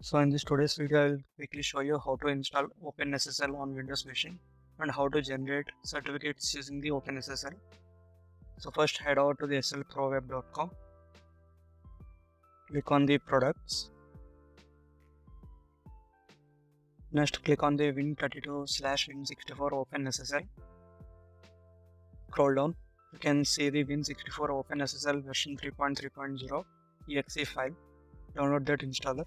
So in this today's video, I'll quickly show you how to install OpenSSL on Windows machine and how to generate certificates using the OpenSSL. So first head over to the slproweb.com, click on the products. Next click on the Win32/Win64 OpenSSL. Scroll down, you can see the Win64 OpenSSL version 3.3.0 exe file. Download that installer.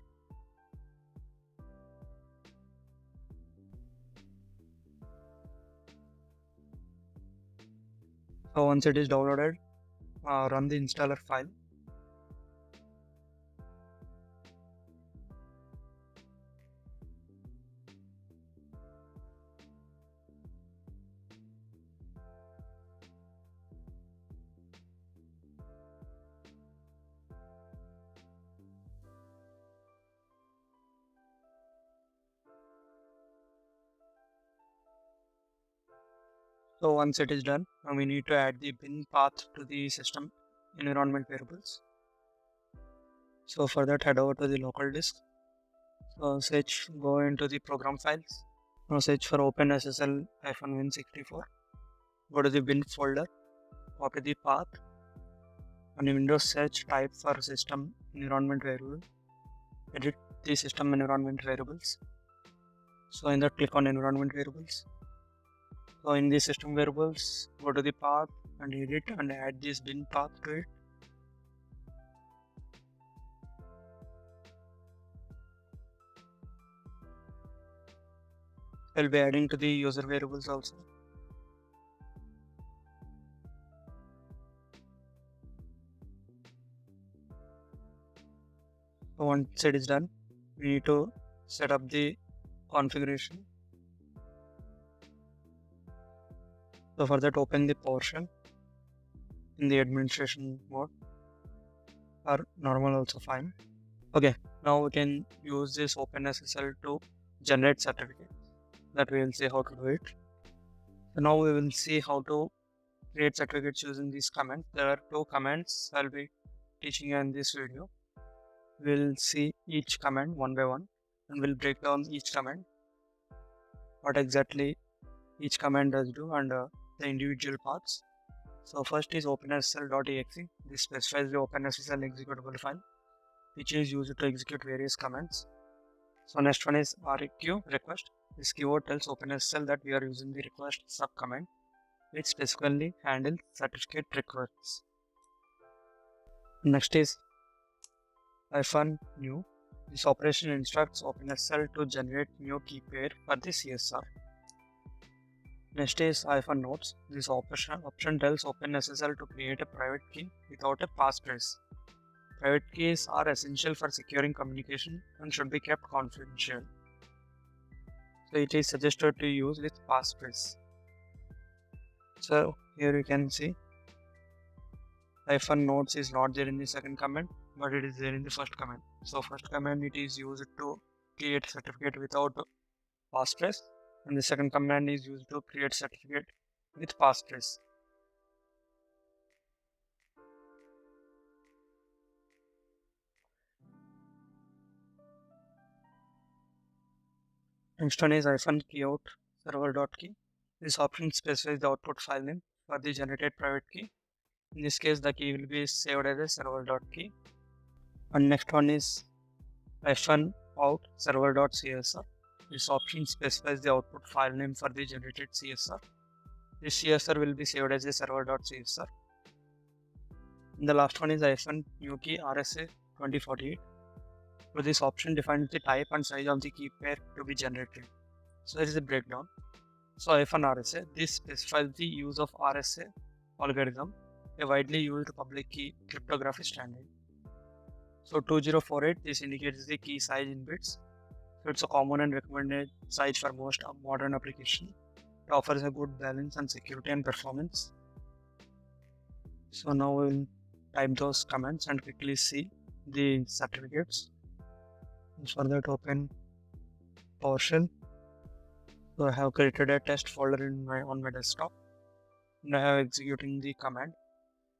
So once it is downloaded, run the installer file. So once it is done, we need to add the bin path to the system environment variables. So for that, head over to the local disk. So go into the program files. Now search for OpenSSL-Win64. Go to the bin folder, copy the path, and in Windows search type for system environment variable. Edit the system environment variables. So in that, click on environment variables. So in the system variables, go to the path and edit and add this bin path to it. I'll be adding to the user variables also. So once it is done, we need to set up the configuration. So for that, open the PowerShell in the administration mode, or normal also fine. Okay, now we can use this OpenSSL to generate certificates. That we will see how to do it. So now we will see how to create certificates using these commands. There are two commands I'll be teaching you in this video. We'll see each command one by one and we'll break down each command, what exactly each command does do, and the individual parts. So first is OpenSSL.exe. This specifies the OpenSSL executable file, which is used to execute various commands. So next one is REQ request. This keyword tells OpenSSL that we are using the request subcommand, which specifically handles certificate requests. Next is -new. This operation instructs OpenSSL to generate new key pair for the CSR. Next is -nodes. This option tells OpenSSL to create a private key without a passphrase. Private keys are essential for securing communication and should be kept confidential. So it is suggested to use with passphrase. So here you can see -nodes is not there in the second command, but it is there in the first command. So first command, it is used to create certificate without passphrase, and the second command is used to create certificate with passphrase. Next one is -keyout server.key. This option specifies the output file name for the generated private key. In this case, the key will be saved as a server.key. And next one is -out server.csr. This option specifies the output file name for the generated CSR. This CSR will be saved as a server.csr. And the last one is -new key RSA 2048. So this option defines the type and size of the key pair to be generated. So there is a breakdown. So -RSA, this specifies the use of RSA algorithm, a widely used public key cryptography standard. So 2048, this indicates the key size in bits. So it's a common and recommended size for most modern applications. It offers a good balance and security and performance. So now we'll type those commands and quickly see the certificates. For that, open PowerShell. So I have created a test folder on my desktop, and I have executing the command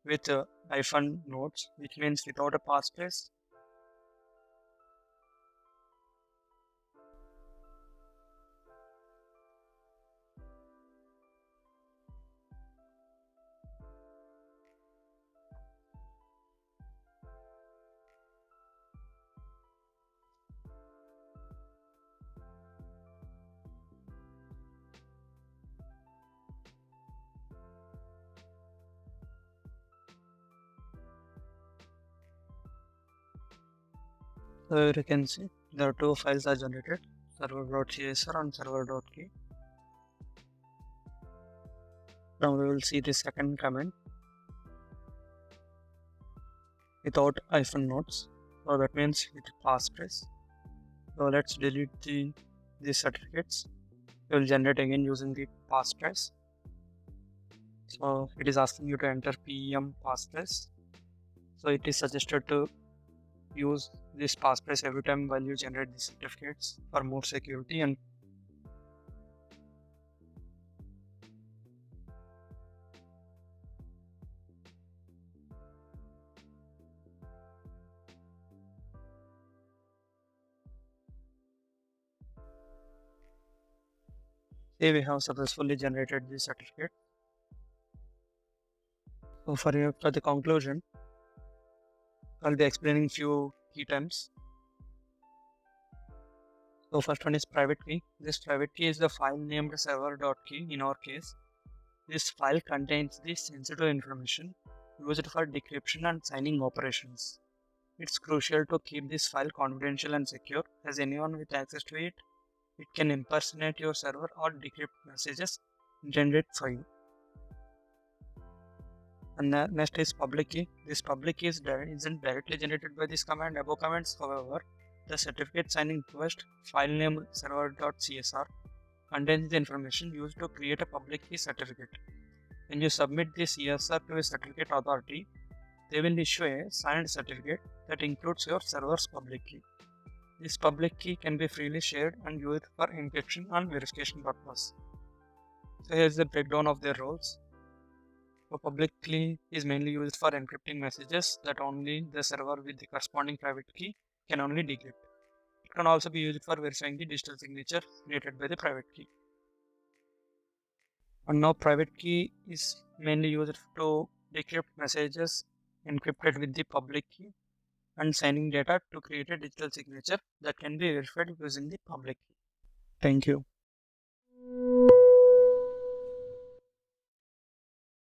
with -nodes, which means without a passphrase. So here you can see there are two files are generated, server.csr and server.key. Now we will see the second comment without hyphen notes. So that means with passphrase. So let's delete these certificates. We will generate again using the passphrase. So it is asking you to enter PEM passphrase. So it is suggested to use this passphrase every time while you generate the certificates for more security. And here we have successfully generated the certificate. So for the conclusion, I'll be explaining few key terms. So first one is private key. This private key is the file named server.key in our case. This file contains the sensitive information used for decryption and signing operations. It's crucial to keep this file confidential and secure, as anyone with access to it can impersonate your server or decrypt messages intended for you. And next is public key. This public key isn't directly generated by this command. Above commands, however, the certificate signing request file name server.csr contains the information used to create a public key certificate. When you submit this CSR to a certificate authority, they will issue a signed certificate that includes your server's public key. This public key can be freely shared and used for encryption and verification purpose. So here is the breakdown of their roles. So public key is mainly used for encrypting messages that only the server with the corresponding private key can only decrypt. It can also be used for verifying the digital signature created by the private key. And now private key is mainly used to decrypt messages encrypted with the public key and signing data to create a digital signature that can be verified using the public key. Thank you.